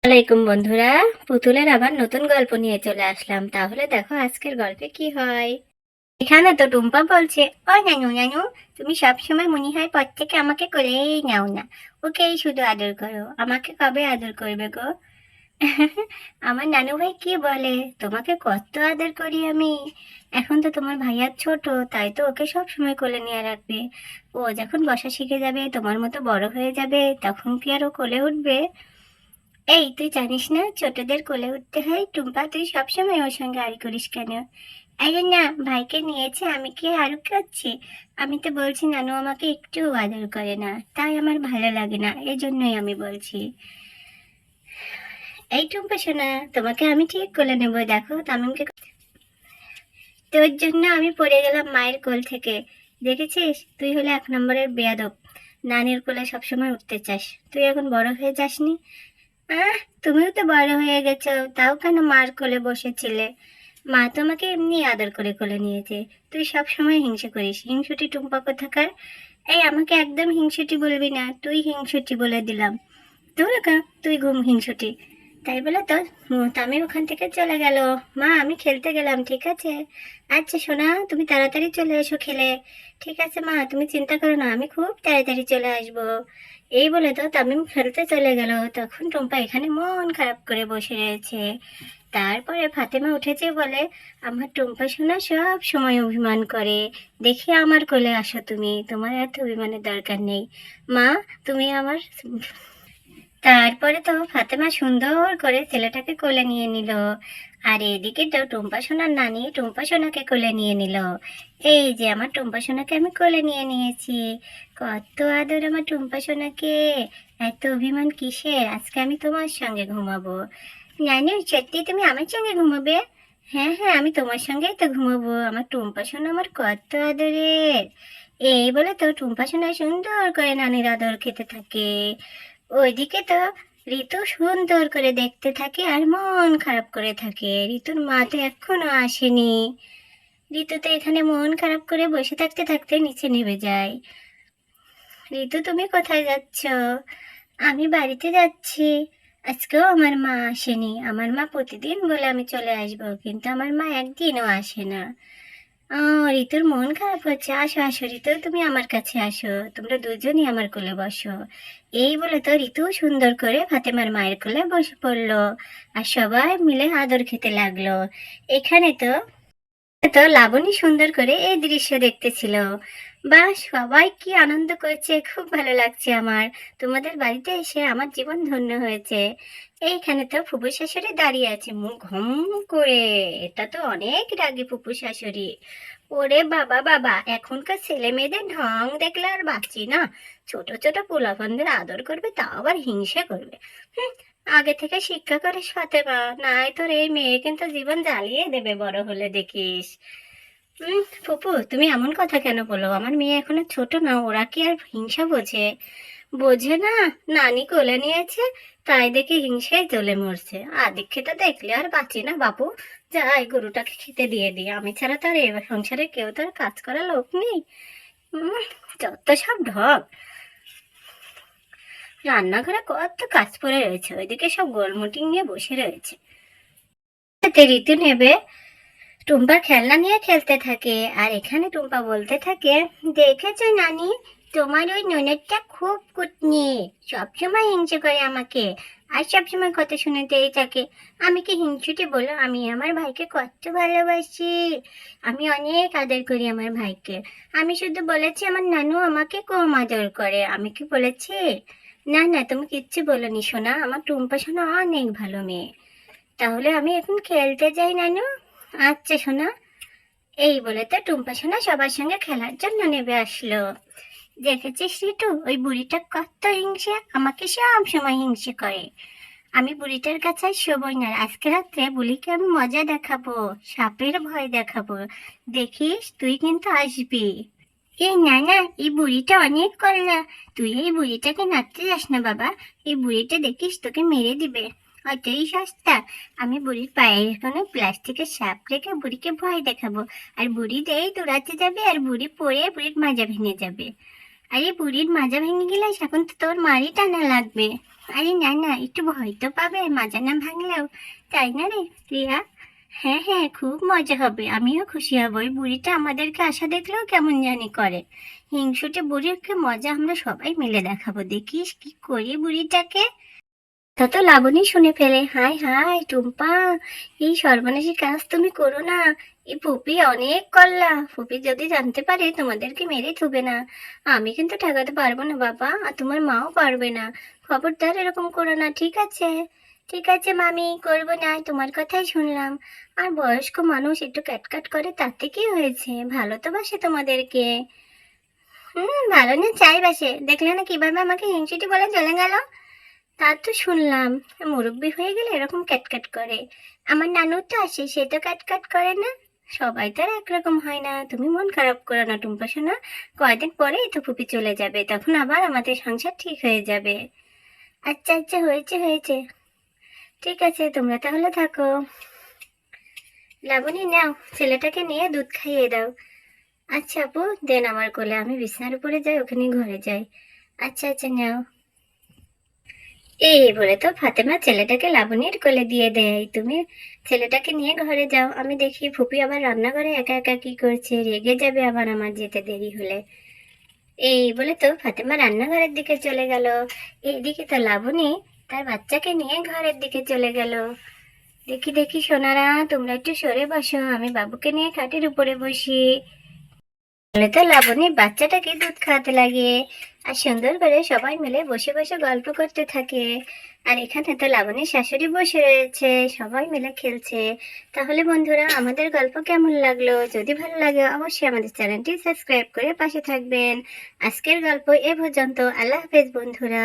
আসসালামাইকুম বন্ধুরা, পুতুলের আবার নতুন গল্প নিয়ে চলে আসলাম। তাহলে দেখো আজকের গল্পে কি হয়। এখানে তো টুম্পা বলছে, ও নানু নানু, তুমি সবসময় মনে হয় পর থেকে আমাকে করেই নাও না, ওকেই শুধু আদর করো, আমাকে কবে আদর করবে গো? আমার নানু ভাই কি বলে, তোমাকে কত আদর করি আমি। এখন তো তোমার ভাইয়া ছোট, তাই তো ওকে সব সময় কোলে নিয়ে রাখবে। ও যখন বসা শিখে যাবে, তোমার মতো বড় হয়ে যাবে, তখন কি আর ও কোলে উঠবে? এই তুই জানিস না ছোটদের কোলে উঠতে হয়? টুম্পা, তুই সবসময় ওর সঙ্গে আড়ি করিস কেন? আরে না, ভাইকে নিয়েছে, আমি কি আড়ি করছি? আমি তো বলছি নানু আমাকে একটু আদর করে না, তাই আমার ভালো লাগে না, এজন্যই আমি বলছি। এই টুম্পা শোনা, তোমাকে আমি ঠিক কোলে নেবো, দেখো তামিমকে। তোর জন্য আমি পড়ে গেলাম মায়ের কোল থেকে। দেখেছিস, তুই হলে 1 নম্বরের বেয়াদব। নানির কোলে সবসময় উঠতে চাস, তুই এখন বড় হয়ে যাসনি? আহ, তুমিও তো বড় হয়ে গেছো, তাও কেন মার কোলে বসেছিলে? মা তোমাকে এমনি আদর করে কোলে নিয়েছে। তুই সব সময় হিংসে করিস, হিংসুটি টুম্পা কোথাকার। এই আমাকে একদম হিংসুটি বলবি না, তুই হিংসুটি বলে দিলাম। তোর তুই ঘুম হিংসুটি। তাই বলে তো তামিম ওখান থেকে চলে গেল। মা, আমি খেলতে গেলাম, ঠিক আছে? আচ্ছা সোনা, তুমি তাড়াতাড়ি চলে এসো খেলে। ঠিক আছে মা, তুমি চিন্তা করো না, আমি খুব তাড়াতাড়ি চলে আসবো। এই বলে তো তামিম খেলতে চলে গেল। তখন টুম্পা এখানে মন খারাপ করে বসে রয়েছে। তারপরে ফাতেমা উঠেছে বলে, আমার টুম্পা সোনা সব সময় অভিমান করে, দেখি আমার কোলে আসো তুমি, তোমার এত অভিমানের দরকার নেই। মা, তুমি আমার। তারপরে তো ফাতেমা সুন্দর করে ছেলেটাকে কোলে নিয়ে নিল। আর এদিকে তো টুম্পা সোনার নানি টুম্পা সোনাকে কোলে নিয়ে নিল। এই যে আমার টুম্পা সোনাকে আমি কোলে নিয়ে নিয়েছি। কত আদর আমার টুম্পা সোনাকে। এত অভিমান কিসের? আজকে আমি তোমার সঙ্গে ঘুমাবো। নানি, সত্যি তুমি আমার সঙ্গে ঘুমাবে? হ্যাঁ হ্যাঁ, আমি তোমার সঙ্গেই তো ঘুমাবো, আমার টুম্পা সোনা আমার কত আদরের। এই বলে তো টুম্পা সোনা সুন্দর করে নানির আদর খেতে থাকে। ওইদিকে তো ঋতু সুন্দর করে দেখতে থাকে আর মন খারাপ করে থাকে। ঋতুর মা তো এখনো আসেনি। ঋতু তো এখানে মন খারাপ করে বসে থাকতে থাকতে নিচে নেমে যায়। ঋতু, তুমি কোথায় যাচ্ছ? আমি বাড়িতে যাচ্ছি। আজকেও আমার মা আসেনি। আমার মা প্রতিদিন বলে আমি চলে আসবো, কিন্তু আমার মা একদিনও আসে না। ঋতুর মন খারাপ হচ্ছে। আসো আসো ঋতু, তুমি আমার কাছে আসো, তোমরা দুজনই আমার কোলে বসো। এই বলে তো ঋতু সুন্দর করে ফাতেমার মায়ের কোলে বসে পড়লো। আর সবাই মিলে আদর খেতে লাগলো। এখানে তো তো লাবণী সুন্দর করে এই দৃশ্য দেখতেছিল। বা সবাই কি আনন্দ করছে, খুব ভালো লাগছে আমার। তোমাদের বাড়িতে এসে আমার জীবন ধন্য হয়েছে। এইখানে তো ফুপু শাশুড়ি দাঁড়িয়ে আছে মুখ ঘুম করে। এটা তো অনেক রাগী ফুপু শাশুড়ি। ওরে বাবা বাবা, এখনকার ছেলে মেয়েদের ঢং দেখলে আর বাঁচি না। ছোট ছোট পোলাপানদের আদর করবে, তাও আবার হিংসে করবে। হুম, আগে থেকে শিক্ষা করে ফাতেমা, নাই তোর এই মেয়ে কিন্তু জীবন জ্বালিয়ে দেবে বড় হলে দেখিস। ফুপু, তুমি এমন কথা কেন বলো? আমার মেয়ে এখনো ছোট না, ওরা কি আর হিংসা বোঝে? বোঝে না? নানি কোলে নিয়েছে, তাই দেখে হিংসায় জ্বলে মরছে। আদিক্ষেতা দেখলে আর বাঁচি না বাপু। যাই, গরুটাকে খেতে দিয়ে দিই, আমি ছাড়া তো আর এ সংসারে কেউ তো আর কাজ করার লোক নেই। উম, যত সব ঢং। রান্নাঘরে কত কাজ পড়ে রয়েছে, ওইদিকে সব গোলমুটিং নিয়ে বসে রয়েছে। এতে ঋতু নেবে, টুম্পার খেলনা নিয়ে খেলতে থাকে। আর এখানে টুম্পা বলতে থাকে, দেখেছো নানি, তোমার ওই ননদটা খুব কুটনি, সবসময় হিংসে করে আমাকে, আর সবসময় কথা শুনতেই থাকে। আমি কি হিংসুটে বলো? আমি আমার ভাইকে কত ভালোবাসি, আমি অনেক আদর করি আমার ভাইকে। আমি শুধু বলেছি আমার নানু আমাকে কম আদর করে, আমি কি বলেছি? না না, তুমি কিচ্ছু বলনি সোনা, আমার টুম্পা সোনা অনেক ভালো মেয়ে। তাহলে আমি এখন খেলতে যাই নানু। আচ্ছা সোনা। এই বলে তো টুম্পা সোনা সবার সঙ্গে খেলার জন্য নেমে আসলো। দেখেছিস রিটু, ওই বুড়িটা কত হিংসে, আমাকে সব সময় হিংসে করে। আমি বুড়িটার কাছে আর শোবই না, আজকে রাত্রে বুড়িকে আমি মজা দেখাবো, সাপের ভয় দেখাবো। দেখিস, তুই কিন্তু আসবি। এই না না, এই বুড়িটা অনেক কল্লা, তুই এই বুড়িটাকে নাড়তে যাস না বাবা। এই বুড়িটা দেখিস তোকে মেরে দিবে, অতই সস্তা। আমি বুড়ির পায়ের কোনো প্লাস্টিকের সাপ রেখে বুড়িকে ভয় দেখাবো, আর বুড়ি দেই দৌড়াতে যাবে, আর বুড়ি পড়ে বুড়ির মাজা ভেঙে যাবে। আরে বুড়ির মাজা ভেঙে গেলে এখন তো তোর মারই টানা লাগবে। আরে না না, একটু ভয় তো পাবে মাজা না ভাঙলেও, তাই না রে রিয়া? হ্যাঁ হ্যাঁ, খুব মজা হবে, আমিও খুশি হব। ওই বুড়িটা আমাদেরকে আশা দেখলেও কেমন জানি করে। হিংসুটে বুড়িকে মজা আমরা সবাই মিলে দেখাবো, দেখিস কি করি বুড়িটাকে। তা তো লাবণী শুনে ফেলে, হাই হাই টুম্পা, এই সর্বনাশী কাজ তুমি করো না। এই ফুপি অনেক কল্লা, ফুপি যদি জানতে পারে তোমাদেরকে মেরে থুবে না। আমি কিন্তু ঠেকাতে পারবো না বাবা, আর তোমার মাও পারবে না। খবরদার এরকম করো না, ঠিক আছে? ঠিক আছে মামি, করবো না, তোমার কথাই শুনলাম। আর বয়স্ক মানুষ একটু ক্যাটকাট করে, তাতে কি হয়েছে, ভালো তো বাসে তোমাদেরকে। ভালো না চাই বাসে, দেখলে না কিভাবে আমাকে হিংসুটি বলে চলে গেল। তা তো শুনলাম, মুরব্বি হয়ে গেলে এরকম ক্যাটক্যাট করে। আমার নানু তো আসে, সে তো ক্যাটক্যাট করে না। সবাই তো আর একরকম হয় না, তুমি মন খারাপ করো না টুম্পা সোনা। কয়দিন পরেই তো ফুপি চলে যাবে, তখন আবার আমাদের সংসার ঠিক হয়ে যাবে। আচ্ছা আচ্ছা, হয়েছে হয়েছে, ঠিক আছে, তোমরা তাহলে থাকো। লাবণী নাও, ছেলেটাকে নিয়ে দুধ খাইয়ে দাও। আচ্ছা আপু, দেন আমার কোলে, আমি বিছানার উপরে যাই, ওখানে ঘরে যাই। আচ্ছা আচ্ছা, নাও। এই বলে তো ফাতেমা ছেলেটাকে লাবণীর কোলে দিয়ে দেয়। তুমি ছেলেটাকে নিয়ে ঘরে যাও, আমি দেখি ফুপি আবার রান্নাঘরে একা একা কি করছে, রেগে যাবে আবার আমার যেতে দেরি হলে। এই বলে তো ফাতেমা রান্নাঘরের দিকে চলে গেল। এইদিকে তো লাবণী তার বাচ্চাকে নিয়ে ঘরের দিকে চলে গেল। দেখি দেখি সোনারা, তোমরা একটু সরে বসো, আমি বাবুকে নিয়ে খাটের উপরে বসি। বলে তো লাবণী বাচ্চাটাকে দুধ খাওয়াতে লাগে, আর সুন্দর করে সবাই মিলে বসে বসে গল্প করতে থাকে। আর এখানে তো লাবণীর শাশুড়ি বসে রয়েছে, সবাই মিলে খেলছে। তাহলে বন্ধুরা, আমাদের গল্প কেমন লাগলো? যদি ভালো লাগে অবশ্যই আমাদের চ্যানেলটি সাবস্ক্রাইব করে পাশে থাকবেন। আজকের গল্প এ পর্যন্ত, আল্লাহ হাফেজ বন্ধুরা।